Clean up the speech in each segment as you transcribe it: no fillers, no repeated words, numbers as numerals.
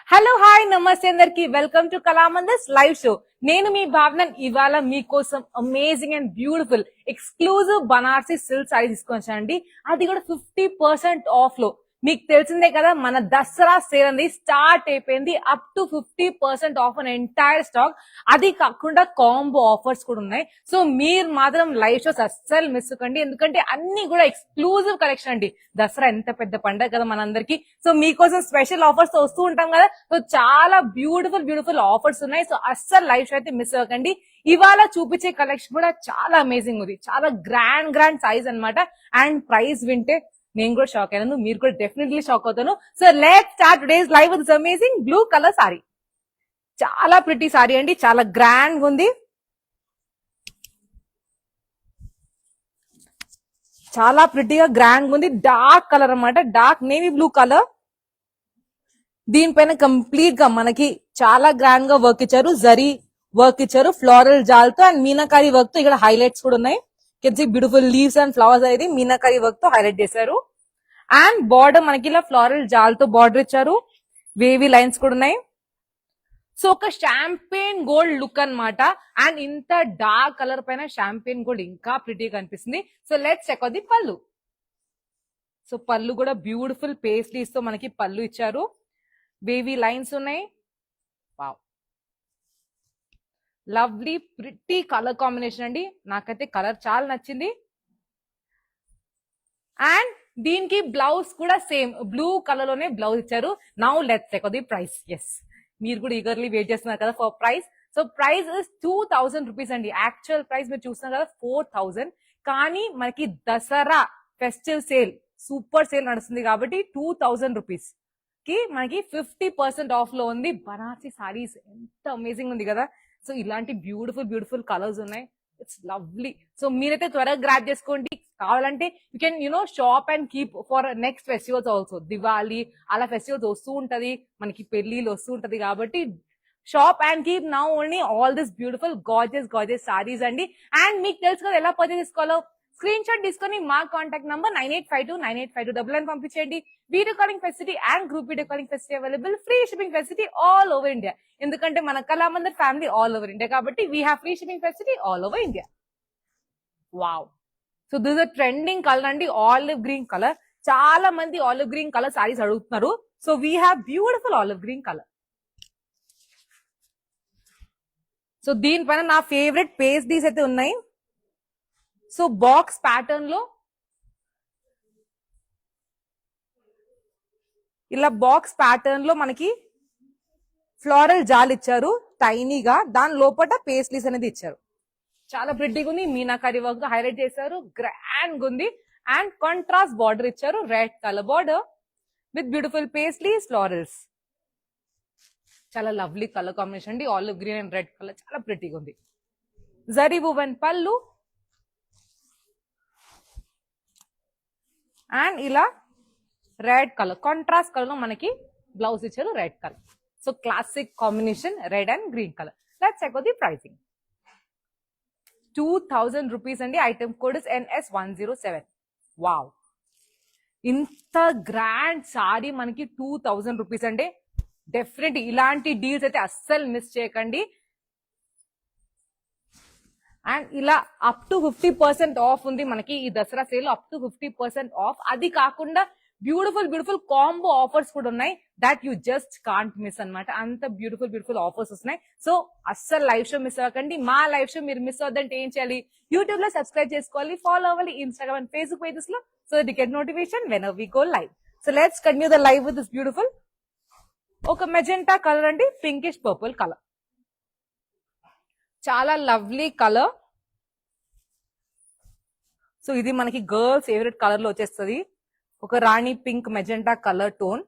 Hello hi నమస్తే అందరికి welcome to కళామందిర్స్ live show. నేను మీ భావన ఇవాళ మీకోసం amazing and beautiful exclusive Banarasi silk sorry తీసుకొని వచ్చానండి. అది కూడా 50% ఆఫ్ లో. మీకు తెలిసిందే కదా, మన దసరా సేల్ అనేది స్టార్ట్ అయిపోయింది. Up to 50% of an entire stock. అది కాకుండా కాంబో ఆఫర్స్ కూడా ఉన్నాయి. సో మీరు మాత్రం లైవ్ షోస్ అస్సలు మిస్ కండి, ఎందుకంటే అన్ని కూడా ఎక్స్క్లూజివ్ కలెక్షన్ అండి. దసరా ఎంత పెద్ద పండుగ కదా మనందరికి. సో మీకోసం స్పెషల్ ఆఫర్స్ వస్తూ ఉంటాం కదా. సో చాలా బ్యూటిఫుల్ ఆఫర్స్ ఉన్నాయి. సో అస్సలు లైవ్ షో అయితే మిస్ అవ్వకండి. ఇవాళ చూపించే కలెక్షన్ కూడా చాలా అమేజింగ్ ఉంది. చాలా గ్రాండ్ సైజ్ అన్నమాట. అండ్ ప్రైస్ వింటే నేను కూడా షాక్ అయ్యాను, మీరు కూడా డెఫినెట్లీ షాక్ అవుతాను. So let's start today's live with amazing blue colour sorry. చాలా ప్రిటీ సారీ అండి, చాలా గ్రాండ్ ఉంది. చాలా ప్రిటీగా గ్రాండ్ ఉంది. డార్క్ కలర్ అన్నమాట, డార్క్ నేవీ బ్లూ కలర్. దీనిపైన కంప్లీట్ గా మనకి చాలా గ్రాండ్ గా వర్క్ ఇచ్చారు. జరీ వర్క్ ఇచ్చారు ఫ్లోరల్ జాల్తో అండ్ మీనాకారి వర్క్ తో. ఇక్కడ హైలైట్స్ కూడా ఉన్నాయి. Can see beautiful leaves and flowers అనేది మీనాకారి వర్క్ తో హైలైట్ చేశారు. అండ్ బార్డర్ మనకి ఇలా ఫ్లోరల్ జాల్తో బార్డర్ ఇచ్చారు. వేవీ లైన్స్ కూడా ఉన్నాయి. సో ఒక షాంపెయిన్ గోల్డ్ లుక్ అన్నమాట. అండ్ ఇంత డార్క్ కలర్ పైన షాంపెయిన్ గోల్డ్ ఇంకా ప్రిటీగా కనిపిస్తుంది. So let's check out the pallu. So pallu కూడా బ్యూటిఫుల్ పేస్లీస్ తో మనకి పళ్ళు ఇచ్చారు. వేవీ లైన్స్ ఉన్నాయి. Wow, lovely pretty colour combination అండి. నాకైతే కలర్ చాలా నచ్చింది. అండ్ దీనికి బ్లౌజ్ కూడా సేమ్ బ్లూ కలర్ లోనే బ్లౌజ్ ఇచ్చారు. Now let's check the price. Yes, మీరు కూడా ఈగర్లీ వెయిట్ చేస్తున్నారు కదా for price. So price is 2000 rupees అండి. యాక్చువల్ ప్రైస్ మీరు చూస్తున్నారు కదా 4000. కానీ మనకి Dasara festival sale super sale నడుస్తుంది కాబట్టి 2000 రూపీస్ కి మనకి 50% ఆఫ్ లో ఉంది. బనారసి సారీస్ ఎంత అమేజింగ్ ఉంది కదా. సో ఇలాంటి బ్యూటిఫుల్ కలర్స్ ఉన్నాయి. It's lovely. సో మీరైతే త్వరగా గ్రాప్ చేసుకోండి. కావాలంటే you can shop and keep for next festivals also. Diwali అలా ఫెస్టివల్స్ వస్తూ ఉంటది, మనకి పెళ్లిళ్ళు వస్తూ ఉంటది కాబట్టి shop and keep now only all this beautiful gorgeous saris అండి. అండ్ మీకు తెలుసు కదా ఎలా పర్చేస్ చేసుకోవాలో. స్క్రీన్ షాట్ తీసుకొని మా కాంటాక్ట్ నంబర్ 9852985299 పంపించండి. Video calling facility and group video calling facility available. Free shipping facility all over India. ఎందుకంటే మన Kalamandir family all over India కాబట్టి we have free shipping facility all over India. Wow, so this a trending colour అండి, olive green colour. చాలా మంది olive green colour saris అడుగుతున్నారు. So we have beautiful olive green colour. So దీనిపైన నా favourite పేస్టీస్ అయితే ఉన్నాయి. So box pattern లో ఇలా బాక్స్ ప్యాటర్న్ లో మనకి ఫ్లోరల్ జాల్ ఇచ్చారు టైనీగా. దాని లోపల పేస్లీస్ అనేది ఇచ్చారు. చాలా ప్రిటీగా ఉంది. మీనాకారి వర్క్ తో హైలైట్ చేశారు. గ్రాండ్ ఉంది. అండ్ కాంట్రాస్ట్ బార్డర్ ఇచ్చారు, red colour border with beautiful paisleys florals. చాలా లవ్లీ కలర్ కాంబినేషన్ అండి. Olive green and red colour చాలా ప్రిటీగా ఉంది. జరీ వువెన్ పళ్ళు అండ్ ఇలా రెడ్ కలర్ కాంట్రాస్ట్ కలర్ లో మనకి బ్లౌజ్ ఇచ్చారు, red colour. So classic combination red and green colour. Let's check the pricing. 2000 rupees అండి. Item code is NS107. Wow, ఇంత grand sorry మనకి 2000 రూపీస్ అండి. డెఫినెట్ ఇలాంటి డీల్స్ అయితే అస్సలు మిస్ చేయకండి. అండ్ ఇలా అప్ టు 50% ఆఫ్ ఉంది మనకి ఈ Dasara sale. Up to 50% off. అది కాకుండా బ్యూటిఫుల్ కాంబో ఆఫర్స్ కూడా ఉన్నాయి. That you just can't miss అన్నమాట. అంత బ్యూటిఫుల్ ఆఫర్స్ వస్తున్నాయి. సో అస్సలు లైవ్ షో మిస్ అవ్వకండి. మా లైవ్ షో మీరు మిస్ అవ్వద్దంటే ఏం చేయాలి? యూట్యూబ్ లో సబ్స్క్రైబ్ చేసుకోవాలి, ఫాలో అవ్వాలి ఇన్స్టాగ్రామ్ అండ్ ఫేస్బుక్ పేజెస్ లో. So the get notification when we go live. So let's continue the live with this beautiful ఒక మెజెంటా కలర్ అండి, పింకిష్ పర్పుల్ కలర్. చాలా లవ్లీ కలర్. సో ఇది మనకి girls favourite colour లో వచ్చేస్తుంది. ఒక rani pink magenta colour tone.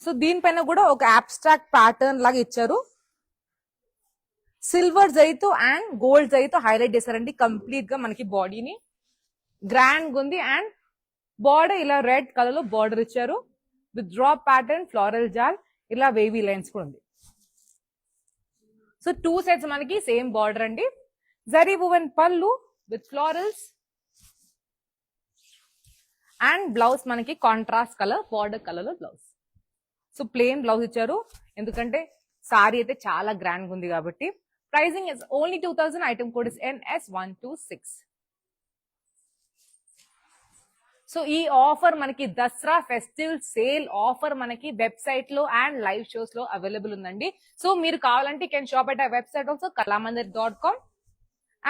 So దీనిపైన కూడా ఒక అబ్స్ట్రాక్ట్ ప్యాటర్న్ లాగా ఇచ్చారు. సిల్వర్ జరీతో అండ్ గోల్డ్ జరీతో హైలైట్ చేశారండి కంప్లీట్ గా మనకి బాడీని. గ్రాండ్ ఉంది. అండ్ బార్డర్ ఇలా రెడ్ కలర్ లో బార్డర్ ఇచ్చారు with drop pattern, floral jaal, ఇలా వేవీ లైన్స్ కూడా ఉంది. సో 2 సెట్స్ మనకి సేమ్ బార్డర్ అండి. Zari woven pallu with florals and blouse మనకి కాంట్రాస్ట్ కలర్ బార్డర్ కలర్ లో బ్లౌజ్. సో ప్లెయిన్ బ్లౌజ్ ఇచ్చారు, ఎందుకంటే సారీ అయితే చాలా గ్రాండ్ ఉంది కాబట్టి. Pricing is only 2000. Item code is NS126. So ఈ ఆఫర్ మనకి దసరా ఫెస్టివల్ సేల్ ఆఫర్ మనకి వెబ్సైట్ లో అండ్ లైవ్ షోస్ లో అవైలబుల్ ఉందండి. సో మీరు కావాలంటే కెన్ షాప్ ఎట్ ఆ వెబ్సైట్ ఆల్సో kalamandir.com.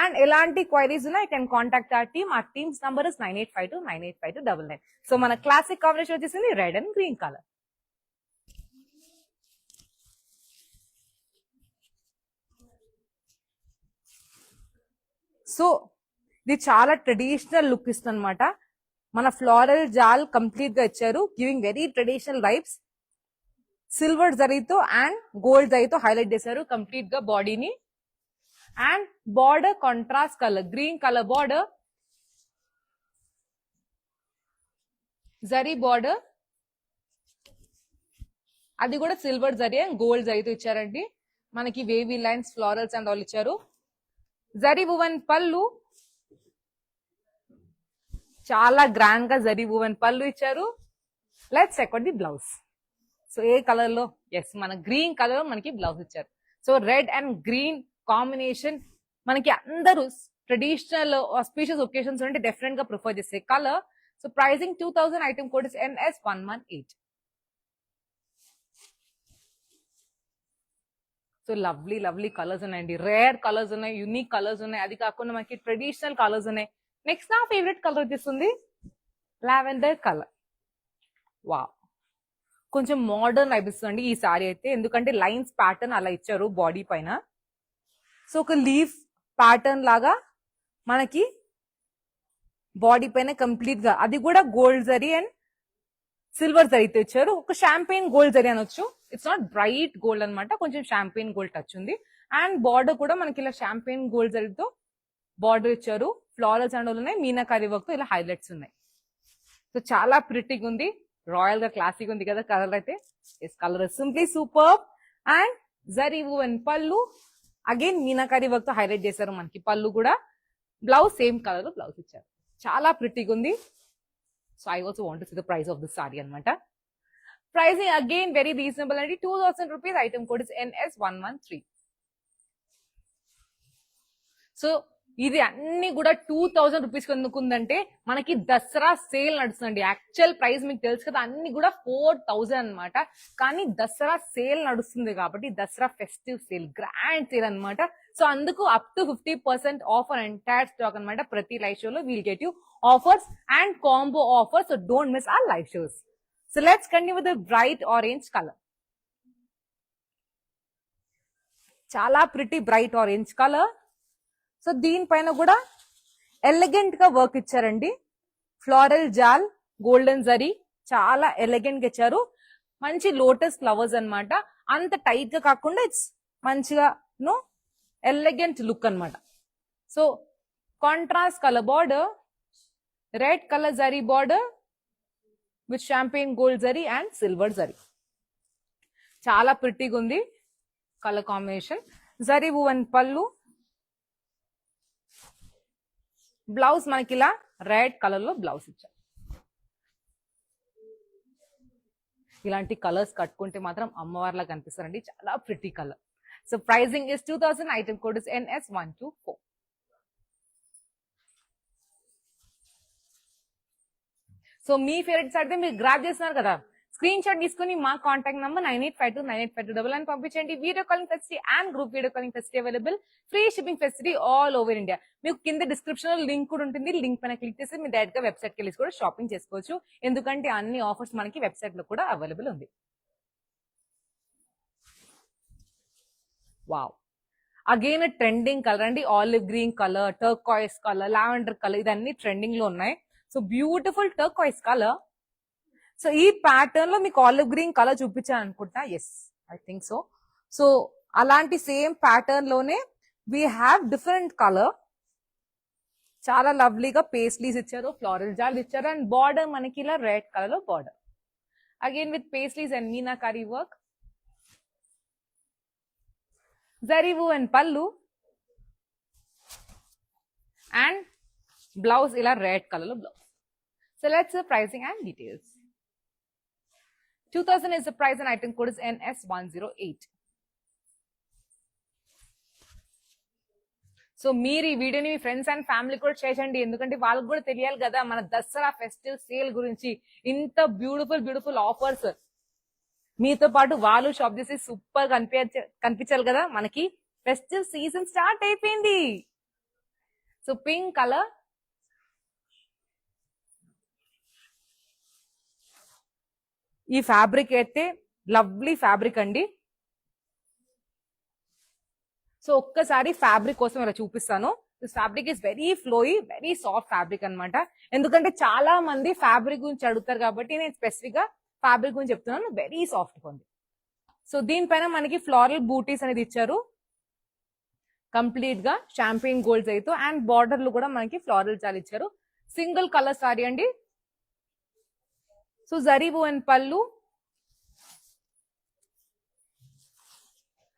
అండ్ ఎలాంటి క్వైరీస్ ఉన్నా you can contact our team. Our team's number is 9852985299. So మన క్లాసిక్ కవరేజ్ వచ్చేసింది red and green colour. So ఇది చాలా ట్రెడిషనల్ లుక్ ఇస్తుంది అనమాట. మన ఫ్లోరల్ జాల్ కంప్లీట్ గా ఇచ్చారు, giving very traditional vibes. Silver జరీతో అండ్ గోల్డ్ జరీతో హైలైట్ చేశారు కంప్లీట్ గా బాడీని. And border contrast colour, green colour border, zari border, అది కూడా సిల్వర్ జరీ అండ్ గోల్డ్ జరీతో ఇచ్చారండి. మనకి wavy lines, florals and all ఇచ్చారు. జరీ వువెన్ పళ్ళు, చాలా గ్రాండ్ గా జరీ వువెన్ పళ్ళు ఇచ్చారు. Let's check out the blouse. So ఏ కలర్ లో, ఎస్ మన గ్రీన్ కలర్ మనకి బ్లౌజ్ ఇచ్చారు. So red and green combination మనకి అందరూ ట్రెడిషనల్ ఆస్పీషియస్ ఒకేషన్స్ అంటే డిఫరెంట్ గా ప్రిఫర్ చేసే colour. So pricing 2000. Item code is NS118. So lovely lovely colours ఉన్నాయండి, రేర్ కలర్స్ ఉన్నాయి, యూనిక్ కలర్స్ ఉన్నాయి, అది కాకుండా మనకి ట్రెడిషనల్ కలర్స్ ఉన్నాయి. నెక్స్ట్ నా ఫేవరెట్ కలర్ వచ్చేస్తుంది లావెండర్ కలర్. వావ్, కొంచెం మోడర్న్ అనిపిస్తుంది ఈ సారీ అయితే, ఎందుకంటే లైన్స్ ప్యాటర్న్ అలా ఇచ్చారు బాడీ పైన. సో ఒక లీఫ్ ప్యాటర్న్ లాగా మనకి బాడీ పైన కంప్లీట్ గా, అది కూడా గోల్డ్ జరీ అండ్ సిల్వర్ జరీతో ఇచ్చారు. ఒక షాంపెయిన్ గోల్డ్ జరీ అనొచ్చు, ఇట్స్ నాట్ బ్రైట్ గోల్డ్ అనమాట, కొంచెం షాంపెయిన్ గోల్డ్ టచ్ ఉంది. అండ్ బార్డర్ కూడా మనకి ఇలా షాంపెయిన్ గోల్డ్ జరీతో బార్డర్ ఇచ్చారు. ఫ్లోరల్స్ అండ్ ఉన్నాయి, మీనాకారి వర్క్ తో ఇలా హైలైట్స్ ఉన్నాయి. సో చాలా ప్రిటీగా ఉంది, రాయల్ గా క్లాసిక్ ఉంది కదా కలర్ అయితే. Yes, colour simply super. And zari woven pallu, again meenakari work తో హైలైట్ చేశారు మనకి పళ్ళు కూడా. బ్లౌజ్ సేమ్ కలర్ లో బ్లౌజ్ ఇచ్చారు, చాలా ప్రిటీగా ఉంది. So I also want to see the price of this sari అనమాట. ప్రైసింగ్ అగైన్ వెరీ రీజనబుల్ అండి, 2000 rupees. Item code is NS113. So ఇది అన్ని కూడా 2000 రూపీస్ ఎందుకుందంటే మనకి దసరా సేల్ నడుస్తుంది. యాక్చువల్ ప్రైస్ మీకు తెలుసు కదా, అన్ని కూడా 4000 అనమాట. కానీ దసరా సేల్ నడుస్తుంది కాబట్టి Dasara festive sale, grand sale అనమాట. సో అందుకు up to 50% offer entire stock అనమాట. ప్రతి లైవ్ షోలో we'll get you offers and combo offers. So don't miss our live shows. So let's continue with the bright orange colour. చాలా pretty bright orange colour. So దీనిపైన కూడా elegant గా work ఇచ్చారండి. Floral జాల్, golden zari, చాలా elegant గా ఇచ్చారు. మంచి లోటస్ ఫ్లవర్స్ అన్నమాట. అంత టైట్ గా కాకుండా ఇట్స్ మంచిగా ఎలిగెంట్ లుక్ అన్నమాట. So contrast colour border, red colour zari border with champagne gold zari and silver zari. చాలా ప్రిటీగా ఉంది colour combination. Zari woven pallu, blouse మనకి ఇలా రెడ్ కలర్ లో బ్లౌజ్ ఇచ్చారు. ఇలాంటి కలర్స్ కట్టుకుంటే మాత్రం అమ్మవారిలా కనిపిస్తారండి, చాలా pretty colour. So pricing is 2000. Item code is NS124. So me favourites అయితే మీరు గ్రాప్ చేస్తున్నారు కదా, స్క్రీన్ షాట్ తీసుకుని మా కాంటాక్ట్ నంబర్ 9852985299 పంపించండి. Video calling facility and group video calling facility available. Free shipping facility all over India. మీకు కింద description లో లింక్ కూడా ఉంటుంది, లింక్ పైన క్లిక్ చేసి మీరు డైరెక్ట్ గా వెబ్సైట్ కి వెళ్ళి కూడా షాపింగ్ చేసుకోవచ్చు. ఎందుకంటే అన్ని ఆఫర్స్ మనకి వెబ్సైట్ లో కూడా అవైలబుల్ ఉంది. వావ్, అగైన్ ట్రెండింగ్ కలర్ అండి, olive green colour, turquoise colour, lavender colour, ఇదన్నీ ట్రెండింగ్ లో ఉన్నాయి. So beautiful turquoise colour. So ఈ ప్యాటర్న్ లో మీకు ఆలివ్ గ్రీన్ కలర్ చూపించాను అనుకుంటా, yes I think so. So అలాంటి సేమ్ ప్యాటర్న్ లోనే వీ హ్యావ్ డిఫరెంట్ కలర్. చాలా లవ్లీగా పేస్లీస్ ఇచ్చారు, ఫ్లోరల్ జాల్ ఇచ్చారు అండ్ బార్డర్ మనకి ఇలా రెడ్ కలర్ లో border, again with paisleys and meenakari work. Zari woven pallu and blouse ఇలా రెడ్ కలర్ లో blouse. So let's pricing and details. 2000 is the price and item code is NS108. So మీరు ఈ వీడియోని మీ ఫ్రెండ్స్ అండ్ ఫ్యామిలీ కూడా చేయండి, ఎందుకంటే వాళ్ళకి కూడా తెలియాలి కదా మన దసరా ఫెస్టివ్ సేల్ గురించి. ఇంత బ్యూటిఫుల్ ఆఫర్స్ మీతో పాటు వాళ్ళు షాప్ చేసి సూపర్ కనిపించాలి కదా మనకి. ఫెస్టివ్ సీజన్ స్టార్ట్ అయిపోయింది. సో పింక్ కలర్, ఈ ఫ్యాబ్రిక్ అయితే లవ్లీ ఫ్యాబ్రిక్ అండి. సో ఒక్కసారి ఫ్యాబ్రిక్ కోసం ఇలా చూపిస్తాను. This fabric is very ఫ్లోయి, very soft fabric అనమాట. ఎందుకంటే చాలా మంది ఫ్యాబ్రిక్ గురించి అడుగుతారు కాబట్టి నేను స్పెసిఫిక్ గా ఫ్యాబ్రిక్ గురించి చెప్తున్నాను. వెరీ సాఫ్ట్ ఉంది. సో దీనిపైన మనకి ఫ్లోరల్ బూటీస్ అనేది ఇచ్చారు కంప్లీట్ గా షాంపెయిన్ గోల్డ్స్ అయితే, అండ్ బార్డర్లు కూడా మనకి ఫ్లోరల్ చాలా ఇచ్చారు. సింగిల్ కలర్ సారీ అండి. So zari and pallu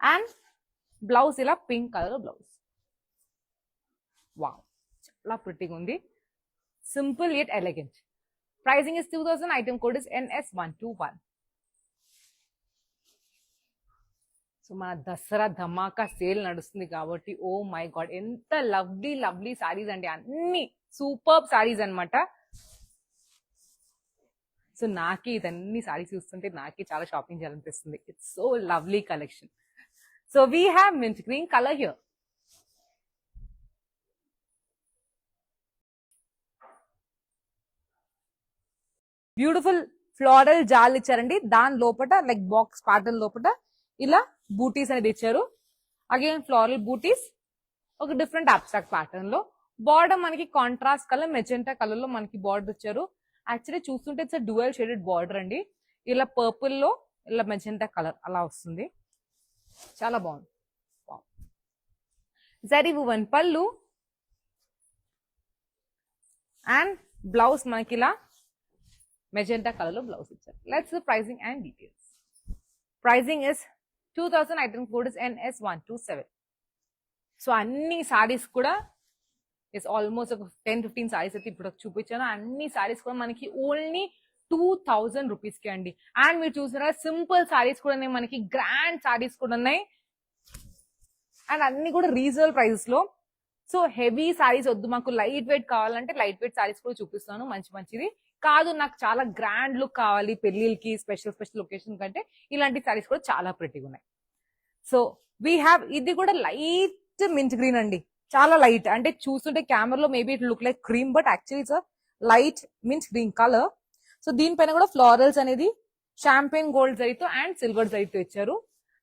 and blouse ఇలా పింక్ కలర్ బ్లౌజ్. వావ్, చాలా ప్రిటీగా ఉంది. Simple yet elegant. Pricing is 2000. Item code is NS121. So మన దసరా ధమాకా సేల్ నడుస్తుంది కాబట్టి ఓ మై గాడ్ ఎంత లవ్లీ సారీస్ అండి. అన్ని సూపర్ సారీస్ అనమాట. సో నాకే ఇదన్నీ సారీస్ చూస్తుంటే నాకే చాలా షాపింగ్ చేయాలనిపిస్తుంది. It's so lovely collection. So we have mint green color here. Beautiful floral jaal ఇచ్చారండి. దాని లోపల లైక్ బాక్స్ ప్యాటర్న్ లోపల ఇలా బూటీస్ అనేది ఇచ్చారు. అగైన్ ఫ్లోరల్ బూటీస్ ఒక డిఫరెంట్ అబ్స్ట్రాక్ట్ ప్యాటర్న్ లో. బార్డర్ మనకి కాంట్రాస్ట్ కలర్ మెజెంటా కలర్ లో మనకి బార్డర్ ఇచ్చారు. యాక్చువల్లీ చూస్తుంటే ఇట్స్ డ్యూయల్ షేడెడ్ బార్డర్ అండి. ఇలా పర్పుల్ లో ఇలా మెజెంటా కలర్ అలా వస్తుంది. చాలా బాగుంది. Zari woven pallu and blouse మనకి ఇలా మెజెంటా కలర్ లో బ్లౌజ్ ఇచ్చారు. Let's pricing and details. Pricing is 2000. Item code is NS127. So అన్ని సారీస్ కూడా ఇస్ ఆల్మోస్ట్ ఒక 10-15 సారీస్ అయితే ఇప్పుడు చూపించాను. అన్ని సారీస్ కూడా మనకి ఓన్లీ 2000 రూపీస్ కి అండి. అండ్ మీరు చూసారా సింపుల్ సారీస్ కూడా ఉన్నాయి, మనకి గ్రాండ్ సారీస్ కూడా ఉన్నాయి, అండ్ అన్ని కూడా రీజనబుల్ ప్రైసెస్ లో. సో హెవీ సారీస్ వద్దు, మాకు లైట్ వెయిట్ కావాలంటే లైట్ వెయిట్ సారీస్ కూడా చూపిస్తాను. మంచిది కాదు, నాకు చాలా గ్రాండ్ లుక్ కావాలి పెళ్లికి స్పెషల్ లొకేషన్ కంటే ఇలాంటి సారీస్ కూడా చాలా ప్రిటీగా ఉన్నాయి. సో వీ హ్యావ్ ఇది కూడా లైట్ మింట్ గ్రీన్ అండి. చాలా లైట్ అంటే చూస్తుంటే కెమెరాలో maybe it look like cream, but actually it's light mint green colour. So దీనిపైన కూడా ఫ్లోరల్స్ అనేది షాంపెయిన్ గోల్డ్ జరీతో అండ్ సిల్వర్ జరీతో ఇచ్చారు.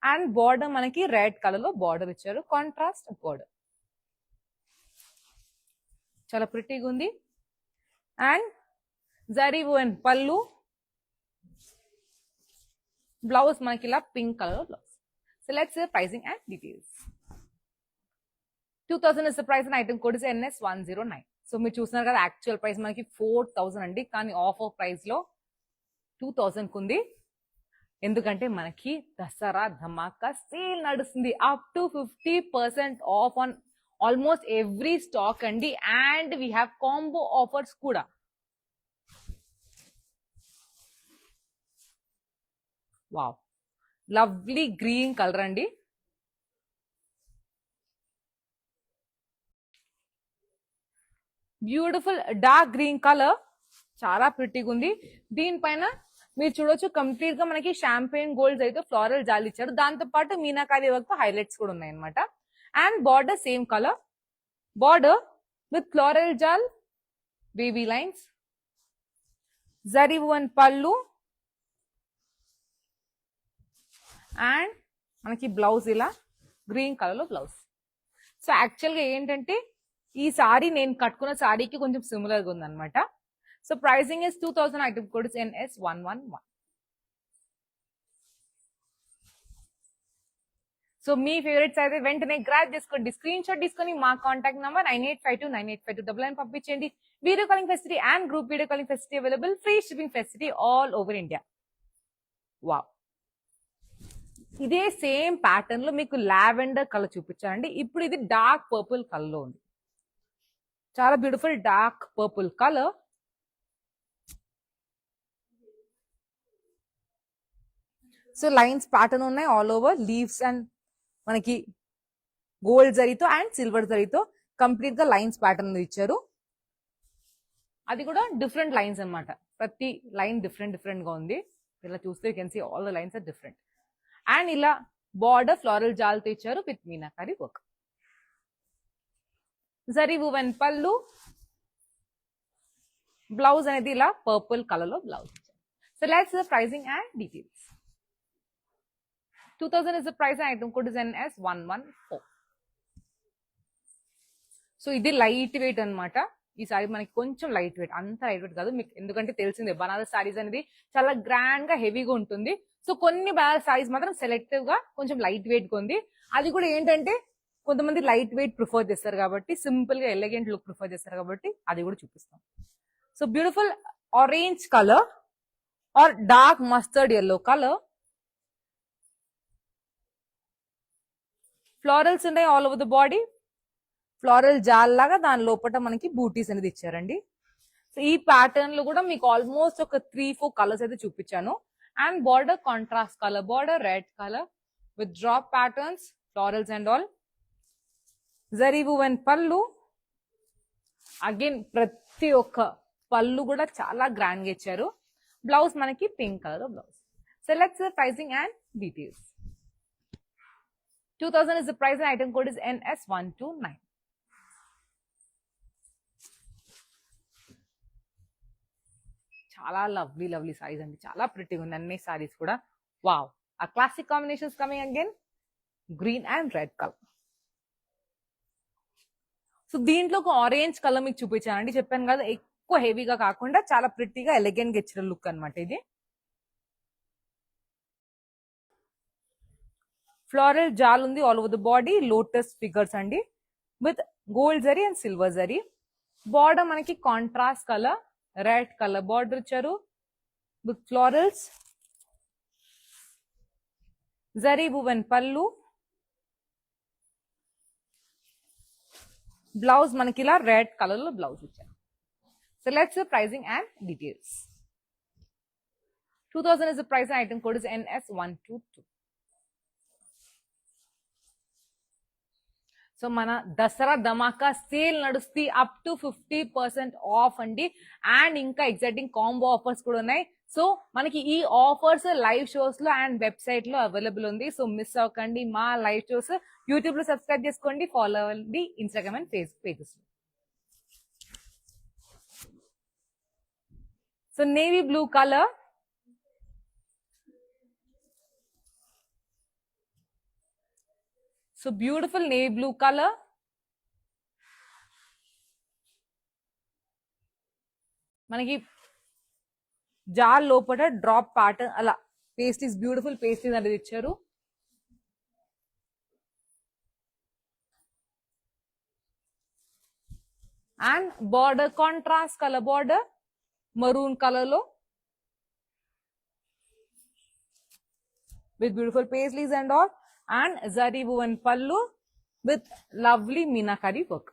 అండ్ బార్డర్ మనకి రెడ్ కలర్ లో బార్డర్ ఇచ్చారు, కాంట్రాస్ట్ బార్డర్. చాలా ప్రిటీగా ఉంది. And zari woven pallu, blouse మనకి ఇలా pink colour blouse. So let's pricing and details. 2000 is the price and item code is NS109. So మీరు చూస్తున్నారు కదా యాక్చువల్ ప్రైస్ మనకి 4000 అండి, కానీ ఆఫర్ ప్రైస్ లో 2000 కుంది. ఎందుకంటే మనకి దసరా ధమాకా సేల్ నడుస్తుంది. Up to 50% off on almost every stock అండి. And we have combo offers కూడా. వావ్, లవ్లీ గ్రీన్ కలర్ అండి. బ్యూటిఫుల్ డార్క్ గ్రీన్ కలర్, చాలా ప్రిటీగా ఉంది. దీనిపైన మీరు చూడొచ్చు కంప్లీట్ గా మనకి షాంపెయిన్ గోల్డ్ అయితే ఫ్లోరల్ జాల్ ఇచ్చారు. దాంతో పాటు మీనాకారి వర్క్ హైలైట్స్ కూడా ఉన్నాయి అనమాట. And border same colour border with floral jaal baby lines. Zari woven pallu and మనకి బ్లౌజ్ ఇలా గ్రీన్ కలర్ లో బ్లౌజ్. సో యాక్చువల్ గా ఏంటంటే ఈ సారీ నేను కట్టుకున్న సారీకి కొంచెం సిమిలర్ గా ఉందన్నమాట. So pricing is 2000. Item code is NS111. So me favourites అయితే వెంటనే గ్రాబ్ చేసుకోండి, స్క్రీన్ షాట్ తీసుకొని మా కాంటాక్ట్ నంబర్ 9852985299 పంపించండి. Video calling facility and group video calling facility available. Free shipping facility all over India. Wow, ఇదే same pattern లో మీకు lavender colour చూపించానండి. ఇప్పుడు ఇది డార్క్ పర్పుల్ కలర్ లో ఉంది. చాలా beautiful dark purple colour. So lines pattern ఉన్నాయి ఆల్ ఓవర్ లీవ్స్ అండ్ మనకి గోల్డ్ జరీతో అండ్ సిల్వర్ జరీతో కంప్లీట్ గా లైన్స్ ప్యాటర్న్ ఇచ్చారు. అది కూడా డిఫరెంట్ లైన్స్ అన్నమాట. ప్రతి లైన్ డిఫరెంట్ డిఫరెంట్ గా ఉంది. ఇలా చూస్తే you can see all the lines are different. And ఇలా బార్డర్ ఫ్లోరల్ జాల్తో ఇచ్చారు with meenakari work. Zari woven pallu, blouse అనేది ఇలా పర్పుల్ కలర్ లో బ్లౌజ్ ఇచ్చారు. So let's the pricing and details. 2000 is the price and item code is NS114. So ఇది light weight అనమాట. ఈ సారీ మనకి కొంచెం లైట్ వెయిట్, అంత లైట్ వెయిట్ కాదు మీకు, ఎందుకంటే తెలిసిందే బనారస్ సారీస్ అనేది చాలా గ్రాండ్ గా హెవీగా ఉంటుంది. సో కొన్ని బనారస్ సారీస్ మాత్రం సెలెక్టివ్ గా కొంచెం లైట్ వెయిట్ గా ఉంది. అది కూడా ఏంటంటే కొంతమంది లైట్ వెయిట్ ప్రిఫర్ చేస్తారు కాబట్టి, సింపుల్ గా ఎలిగెంట్ లుక్ ప్రిఫర్ చేస్తారు కాబట్టి అది కూడా చూపిస్తాం. So beautiful orange colour or dark mustard yellow colour. Florals ఉన్నాయి all over the body. Floral jaal లాగా దాని లోపల మనకి బూటీస్ అనేది ఇచ్చారండి. సో ఈ ప్యాటర్న్ లో కూడా మీకు ఆల్మోస్ట్ ఒక 3-4 కలర్స్ అయితే చూపించాను. And border contrast colour, border red colour with drop patterns, florals and all. Zari woven pallu. Again ప్రతి ఒక్క పళ్ళు కూడా చాలా గ్రాండ్ గా ఇచ్చారు. బ్లౌజ్ మనకి pink colour blouse. So let's the pricing and details. 2000 is the price and item code is NS129. చాలా lovely lovely saris అండి, చాలా ప్రిటీగా ఉంది అన్ని సారీస్ కూడా. వావ్, ఆ classic combinations coming again, green and red colour. So దీంట్లో ఒక ఆరెంజ్ కలర్ మీకు చూపించానండి, చెప్పాను కదా ఎక్కువ హెవీగా కాకుండా చాలా ప్రిటీగా ఎలిగెంట్ గా ఇచ్చిన లుక్ అనమాట ఇది. ఫ్లోరల్ జాల్ ఉంది all over the body, lotus figures అండి with gold zari and silver zari. Border మనకి contrast colour red colour border ఇచ్చారు with florals. Zari woven pallu. Blouse మనకి ఇలా రెడ్ కలర్ లో బ్లౌజ్ ఇచ్చారు. So let's pricing and details. 2000 is the price and item code is NS122. So మన దసరా ధమాకా sale నడుస్తుంది, up to 50% off అండి. And ఇంకా exciting combo offers కూడా ఉన్నాయి. సో మనకి ఈ ఆఫర్స్ లైవ్ షోస్ లో అండ్ వెబ్సైట్ లో అవైలబుల్ ఉంది. సో మిస్ అవ్వకండి మా లైవ్ షోస్. యూట్యూబ్ లో సబ్స్క్రైబ్ చేసుకోండి, ఫాలో అవ్వండి Instagram and Facebook pages. So navy blue colour, so beautiful navy blue colour. మనకి జాల్ లోపల డ్రాప్ ప్యాటర్న్ అలా పేస్టీస్, బ్యూటిఫుల్ పేస్టీస్ అనేది ఇచ్చారు. And border contrast colour border maroon colour లో with beautiful paisleys and all. And zari woven pallu with lovely meenakari work.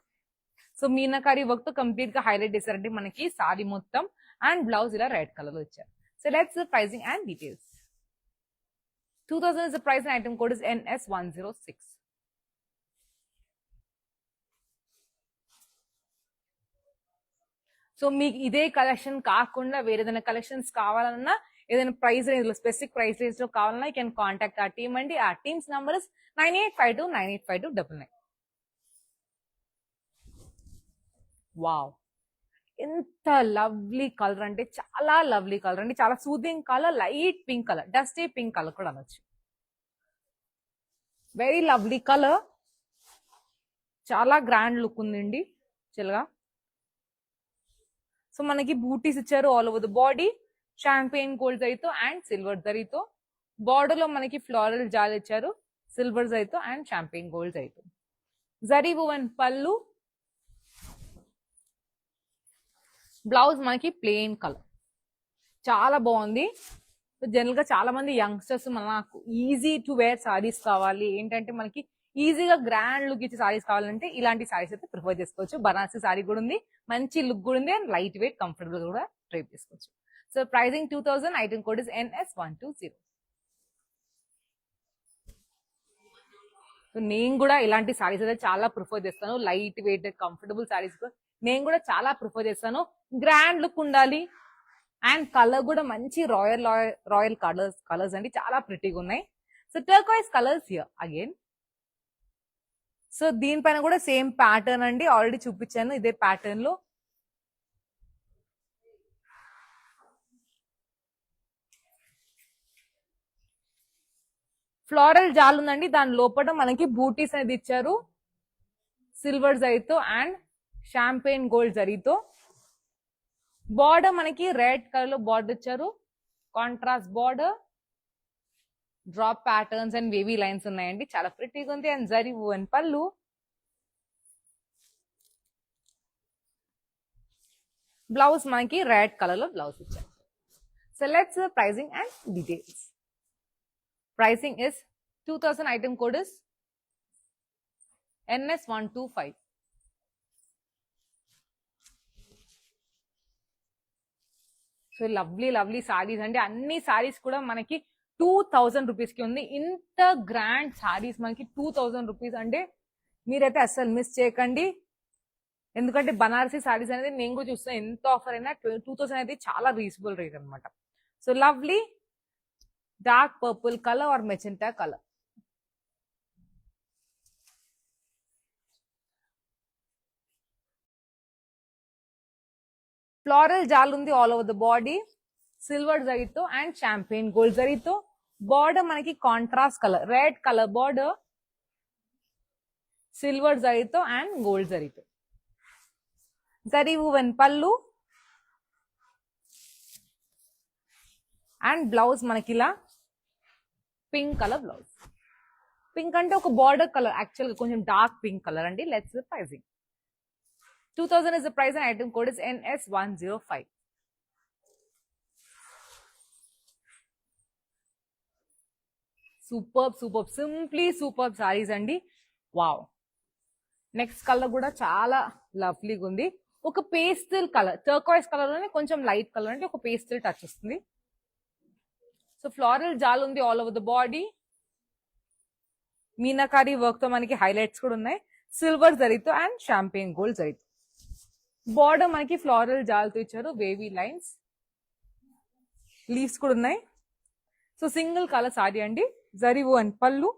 So meenakari work తో complete గా highlight చేశారంటే మనకి సారీ మొత్తం. అండ్ బ్లౌజ్ ఇలా రెడ్ కలర్ లో ఇచ్చారు. So let's the pricing and details. 2000 is the price and item code is NS106. So మీకు ఇదే కలెక్షన్ కాకుండా వేరే ఏదైనా కలెక్షన్స్ కావాలన్నా, ఏదైనా ప్రైస్ రేంజ్ లో స్పెసిఫిక్ ప్రైస్ రేంజ్ లో కావాలన్నా యూ కెన్ కాంటాక్ట్ ఆ టీమ్ అండి. ఆ టీమ్స్ నంబర్ 9852985299. వావ్, ఎంత లవ్లీ కలర్ అంటే చాలా లవ్లీ కలర్ అండి, చాలా soothing colour, light pink colour, dusty pink colour కూడా అనొచ్చు. వెరీ లవ్లీ కలర్, చాలా గ్రాండ్ లుక్ ఉందండి చిలగా. సో మనకి బూటీస్ ఇచ్చారు all over the body, champagne gold జరీతో అండ్ సిల్వర్ జరీతో. బార్డర్ లో మనకి ఫ్లోరల్ జాల్ ఇచ్చారు సిల్వర్ జరీతో అండ్ షాంపెయిన్ గోల్డ్ జరీతో. జరీ వువెన్ పళ్ళు. బ్లౌజ్ మనకి ప్లెయిన్ కలర్, చాలా బాగుంది. జనరల్ గా చాలా మంది యంగ్స్టర్స్ మనకు ఈజీ టు వేర్ సారీస్ కావాలి, ఏంటంటే మనకి ఈజీగా గ్రాండ్ లుక్ ఇచ్చే సారీస్ కావాలంటే ఇలాంటి సారీస్ అయితే ప్రిఫర్ చేసుకోవచ్చు. బనారసి సారీ కూడా ఉంది, మంచి లుక్ కూడా ఉంది, అండ్ లైట్ వెయిట్ కంఫర్టబుల్ కూడా ట్రై చేసుకోవచ్చు. So pricing 2000, item code is NS120. So నేను కూడా ఇలాంటి సారీస్ అయితే చాలా ప్రిఫర్ చేస్తాను. లైట్ వెయిట్ కంఫర్టబుల్ సారీస్ నేను కూడా చాలా ప్రిఫర్ చేస్తాను. గ్రాండ్ లుక్ ఉండాలి అండ్ కలర్ కూడా మంచి రాయల్ కలర్స్ అండి, చాలా ప్రిటీగా ఉన్నాయి. So turquoise colours here again. So దీనిపైన కూడా సేమ్ ప్యాటర్న్ అండి, ఆల్రెడీ చూపించాను ఇదే ప్యాటర్న్ లో. ఫ్లోరల్ జాల్ ఉందండి, దాని లోపల మనకి బూటీస్ అనేది ఇచ్చారు సిల్వర్ జరీతో అండ్ షాంపెయిన్ గోల్డ్ జరీతో. బార్డర్ మనకి రెడ్ కలర్ లో బార్డర్ ఇచ్చారు, contrast border, drop patterns and wavy lines ఉన్నాయండి, చాలా ప్రిటీగా ఉంది. అండ్ జరీ వన్ పళ్ళు, బ్లౌజ్ మనకి రెడ్ కలర్ లో బ్లౌజ్ ఇచ్చారు. So let's pricing and details. Pricing is 2000, item code is NS125. So lovely saris అండి, అన్ని సారీస్ కూడా మనకి 2000 రూపీస్ కి ఉంది. ఇంత గ్రాండ్ సారీస్ మనకి 2000 రూపీస్ అంటే మీరైతే అస్సలు మిస్ చేయకండి. ఎందుకంటే బనారసీ సారీస్ అనేది నేను కూడా చూస్తాను, ఎంత ఆఫర్ అయినా 2000 అనేది చాలా రీజనబుల్ రేట్ అనమాట. So lovely dark purple color or magenta color. Floral jal undi all over the body, silver zarito and champagne gold zarito. Border manaki contrast color, red color border, silver zarito and gold zarito. Zari woven pallu and blouse manakila pink colour blouse. Pink అంటే ఒక border colour, actual గా కొంచెం dark pink colour అండి. Let's pricing. 2000 is the price and item code is NS105. Super simply super saris అండి. Wow. Next colour కూడా చాలా లవ్లీగా ఉంది, ఒక పేస్టల్ కలర్, టర్కాయిస్ కలర్ లోనే కొంచెం లైట్ కలర్ అంటే ఒక పేస్టల్ టచ్ వస్తుంది. సో ఫ్లోరల్ జాల్ ఉంది all over the body, meenakari work తో మనకి హైలైట్స్ కూడా ఉన్నాయి, సిల్వర్ జరీతో అండ్ షాంపెయిన్ గోల్డ్ జరీతో. బార్డర్ మనకి ఫ్లోరల్ జాల్తో ఇచ్చారు, వేవీ లైన్స్, లీవ్స్ కూడా ఉన్నాయి. సో సింగిల్ కలర్ సారీ అండి. Zari and pallu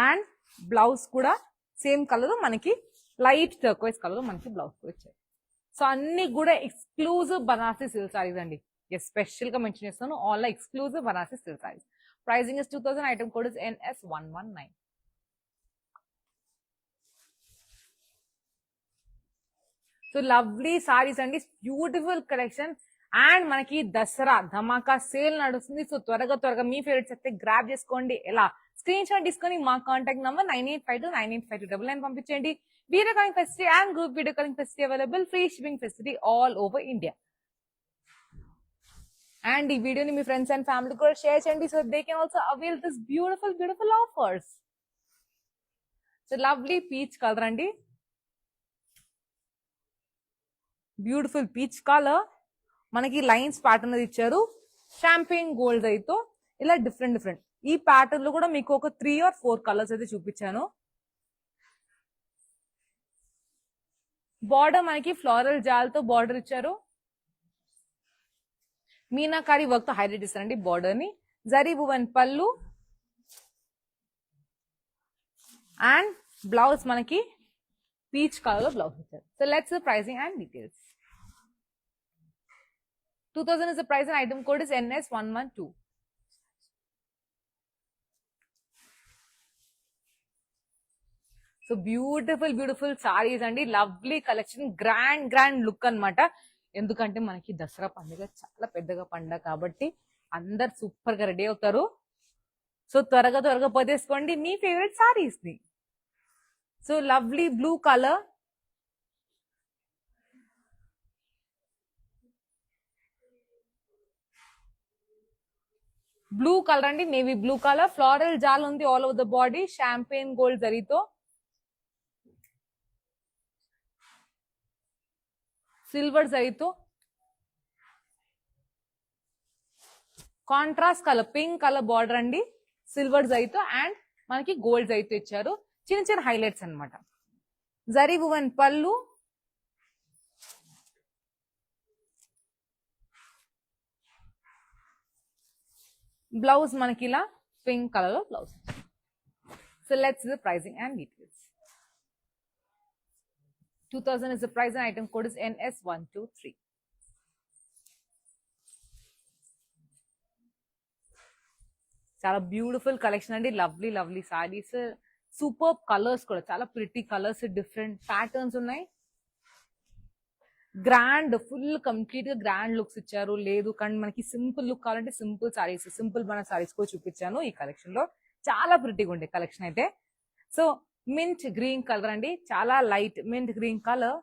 and blouse కూడా సేమ్ కలర్ మనకి లైట్ టర్కోయిస్ కలర్ మనకి బ్లౌజ్ కూడా ఇచ్చారు. సో అన్ని కూడా ఎక్స్క్లూజివ్ బనారసి సిల్క్ సారీస్ అండి, స్పెషల్ గా మెన్షన్ చేస్తాను, all exclusive Banarasi silk saris. Pricing is 2000, item code is NS119. So lovely saris అండి, బ్యూటిఫుల్ కలెక్షన్. అండ్ మనకి దసరా ధమాకా సేల్ నడుస్తుంది. సో త్వరగా మీ ఫేవరెట్స్ అయితే గ్రాబ్ చేసుకోండి. ఎలా? స్క్రీన్ షాట్ తీసుకొని మా కాంటాక్ట్ నంబర్ 9852985299 పంపించండి. Video calling facility and group video calling facility available, free shipping facility all over India. And ఈ వీడియోని మీ ఫ్రెండ్స్ అండ్ ఫ్యామిలీ కూడా షేర్ చేయండి, so they can also avail this beautiful offers. So lovely peach colour అండి, beautiful peach colour, మనకి lines pattern అది ఇచ్చారు, champagne gold అయితే ఇలా డిఫరెంట్. ఈ ప్యాటర్న్ లో కూడా మీకు ఒక 3 or 4 కలర్స్ అయితే చూపించాను. బార్డర్ మనకి ఫ్లోరల్ జాల్ తో బార్డర్ ఇచ్చారు, మీనాకారి వర్క్ తో హైలైట్ చేస్తారండి బార్డర్ ని. Zari woven pallu and blouse మనకి పీచ్ కలర్ లో బ్లౌజ్ ఇచ్చారు. So let's pricing and details. 2000 is the price and item code is NS112. So beautiful saris అండి, లవ్లీ కలెక్షన్, గ్రాండ్ లుక్ అన్నమాట. ఎందుకంటే మనకి దసరా పండుగ చాలా పెద్దగా పండుగ కాబట్టి అందరు సూపర్ గా రెడీ అవుతారు. సో త్వరగా పోతేసుకోండి మీ ఫేవరెట్ సారీస్ ని. So lovely blue colour, blue colour అండి, navy blue colour, floral jaal ఉంది all over the body, champagne gold జరీతో, సిల్వర్ జరీతో, contrast colour pink colour border అండి, సిల్వర్ జైతో అండ్ మనకి గోల్డ్ జైతో ఇచ్చారు. చిన్న చిన్న హైలైట్స్ అన్నమాట. జరీ వువెన్ పళ్ళు, బ్లౌజ్ మనకి ఇలా పింక్ కలర్ లో blouse. So let's the pricing and details. 2000 is the price and item code is NS123. చాలా బ్యూటిఫుల్ కలెక్షన్ అండి. Lovely lovely saris, super colours కూడా, చాలా ప్రిటీ కలర్స్, డిఫరెంట్ ప్యాటర్న్స్ ఉన్నాయి. గ్రాండ్, ఫుల్ కంప్లీట్ గా grand looks ఇచ్చారు. లేదు కానీ మనకి సింపుల్ లుక్ కావాలంటే సింపుల్ సారీస్, సింపుల్ మన సారీస్ కూడా చూపించాను ఈ కలెక్షన్ లో. చాలా ప్రిటీగా ఉండే కలెక్షన్ అయితే. సో మింట్ గ్రీన్ కలర్ అండి, చాలా light mint green colour.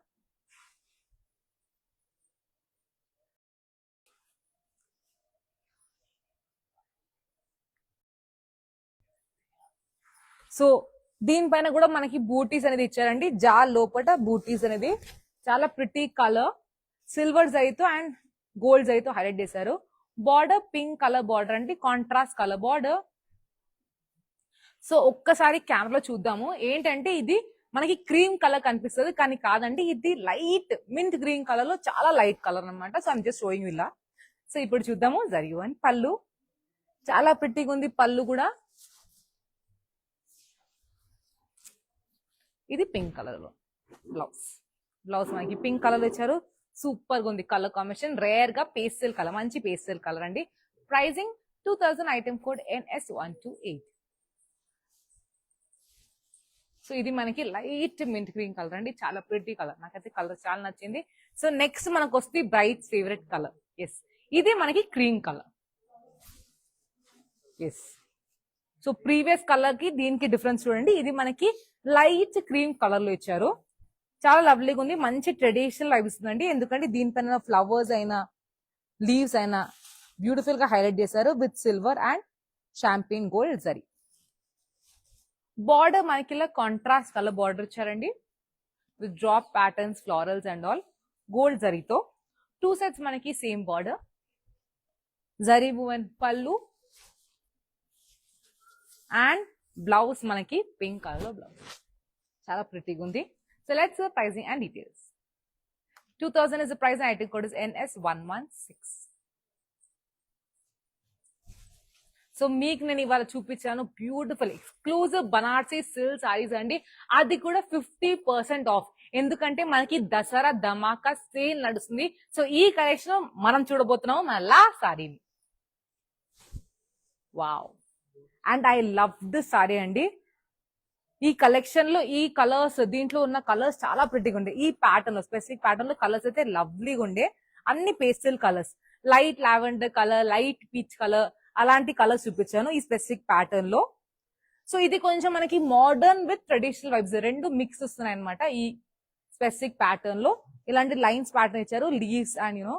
So దీనిపైన కూడా మనకి బూటీస్ అనేది ఇచ్చారండి. జాల్ లోపల బూటీస్ అనేది చాలా ప్రిటీ కలర్, సిల్వర్ జైతో అండ్ గోల్డ్ జైతో హైలైట్ చేశారు. బార్డర్ పింక్ కలర్ బార్డర్ అండి, కాంట్రాస్ట్ కలర్ బార్డర్. సో ఒక్కసారి కెమెరాలో చూద్దాము. ఏంటంటే ఇది మనకి క్రీమ్ కలర్ కనిపిస్తుంది కానీ కాదండి, ఇది లైట్ మింట్ గ్రీన్ కలర్ లో చాలా లైట్ కలర్ అనమాట. సో ఐమ్ జస్ట్ షోయింగ్ ఇలా. సో ఇప్పుడు చూద్దాము. జరీ వువెన్ పళ్ళు, చాలా ప్రిటీగా ఉంది పళ్ళు కూడా. ఇది పింక్ కలర్ లో బ్లౌజ్. బ్లౌజ్ మనకి పింక్ కలర్ ఇచ్చారు. సూపర్ గా ఉంది కలర్ కాంబినేషన్. రేర్ గా పేస్టల్ కలర్, మంచి పేస్టల్ కలర్ అండి. Pricing 2000, item code NS128. So ఇది మనకి లైట్ మింట్ గ్రీన్ కలర్ అండి, చాలా ప్రిటీ కలర్. నాకైతే కలర్ చాలా నచ్చింది. సో నెక్స్ట్ మనకు వస్తుంది బ్రైట్ ఫేవరెట్ కలర్. ఎస్, ఇది మనకి cream colour. Yes, so previous colour కి దీనికి డిఫరెన్స్ చూడండి. ఇది మనకి లైట్ క్రీమ్ కలర్ లో ఇచ్చారు. చాలా లవ్లీగా ఉంది, మంచి ట్రెడిషనల్ వైబ్ ఇస్తుందండి. ఎందుకంటే దీనిపైన ఫ్లవర్స్ అయినా లీవ్స్ అయినా బ్యూటిఫుల్ గా హైలైట్ చేశారు with silver and champagne gold zari. Border మనకి ఇలా కాంట్రాస్ట్ కలర్ బార్డర్ ఇచ్చారండి with drop patterns, florals and all, gold జరీతో. 2 sets మనకి same border. Zari woven pallu and blouse మనకి పింక్ కలర్ లో బ్లౌజ్. చాలా ప్రిటీగా ఉంది. So let's the pricing and details. 2000 is the price and item code is NS116. So మీకు నేను ఇవాళ చూపించాను beautiful exclusive Banarasi silk saris అండి. అది కూడా 50% ఆఫ్. ఎందుకంటే మనకి దసరా ధమాకా సేల్ నడుస్తుంది. సో ఈ కలెక్షన్ మనం చూడబోతున్నాము మన లాస్ట్ సారీని. Wow, and I love this sari అండి. ఈ కలెక్షన్ లో ఈ కలర్స్, దీంట్లో ఉన్న కలర్స్ చాలా ప్రిటీగా ఉండే. ఈ ప్యాటర్న్ లో, స్పెసిఫిక్ ప్యాటర్న్ లో కలర్స్ అయితే లవ్లీగా ఉండే. అన్ని pastel colours, light lavender colour, light peach colour, అలాంటి కలర్స్ చూపించాను ఈ స్పెసిఫిక్ ప్యాటర్న్ లో. సో ఇది కొంచెం మనకి మోడర్న్ విత్ ట్రెడిషనల్ వైబ్స్ రెండు మిక్స్ వస్తున్నాయి అనమాట. ఈ స్పెసిఫిక్ ప్యాటర్న్ లో ఇలాంటి లైన్స్ ప్యాటర్న్ ఇచ్చారు, leaves and you know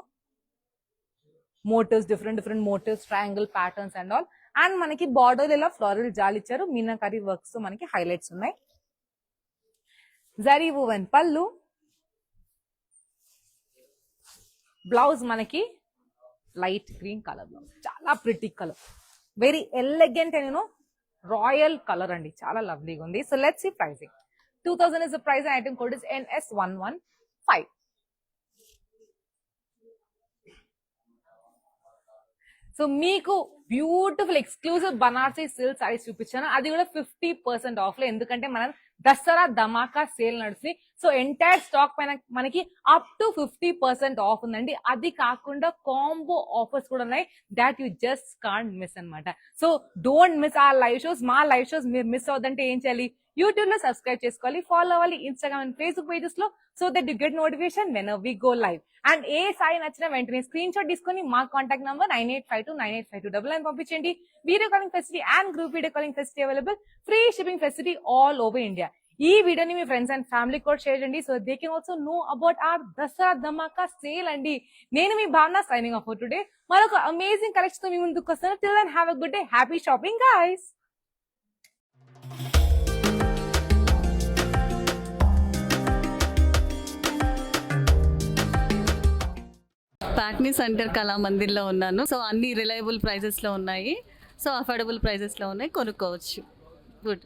motifs, different different motifs, triangle patterns and all. And మనకి బార్డర్ ఇలా ఫ్లోరల్ జాల్ ఇచ్చారు, మీనాకరీ వర్క్స్ తో మనకి హైలైట్స్ ఉన్నాయి. జరీ వువెన్ పళ్ళు, బ్లౌజ్ మనకి లైట్ గ్రీన్ కలర్ బ్లౌజ్, చాలా pretty colour, very elegant and you know royal colour అండి, చాలా లవ్లీగా ఉంది. So let's see pricing. 2000 is the price and item code is NS115. So మీకు beautiful exclusive Banarasi silk saris చూపించాను, అది కూడా 50% ఆఫ్ లో. ఎందుకంటే మనం దసరా ధమాకా సేల్ నడుస్తుంది. సో ఎంటైర్ స్టాక్ పైన మనకి అప్ టు 50% ఆఫ్ ఉందండి. అది కాకుండా కాంబో ఆఫర్స్ కూడా ఉన్నాయి, that you just can't miss అనమాట. సో డోంట్ మిస్ ఆ లైవ్ షోస్. మా లైవ్ షోస్ మీరు మిస్ అవుతుంటే ఏం చేయాలి? యూట్యూబ్ లో సబ్స్క్రైబ్ చేసుకోవాలి, ఫాలో అవ్వాలి ఇన్స్టాగ్రామ్ అండ్ ఫేస్బుక్ పేజెస్ లో, so that you get notification when we go live. And ఏ సారీ నచ్చిన వెంటనే స్క్రీన్ షాట్ తీసుకొని మా కాంటాక్ట్ నంబర్ 9852985299 పంపించండి. Video calling facility and group video calling facility available, free shipping facility all over India. ఈ వీడియోని మీ ఫ్రెండ్స్ అండ్ ఫ్యామిలీ కూడా షేర్ చేయండి, so they can also know about our Dasara Dhamaka sale అండి. నేను మీ Bhavana, signing off for today. మరొక amazing collection తో మీ ముందుకు వస్తాను. Till then have a good day, happy shopping guys. ప్యాక్నీ సెంటర్ కళామందిర్లో ఉన్నాను. సో అన్ని రిలయబుల్ ప్రైజెస్లో ఉన్నాయి. సో అఫోర్డబుల్ ప్రైజెస్లో ఉన్నాయి, కొనుక్కోవచ్చు. గుడ్.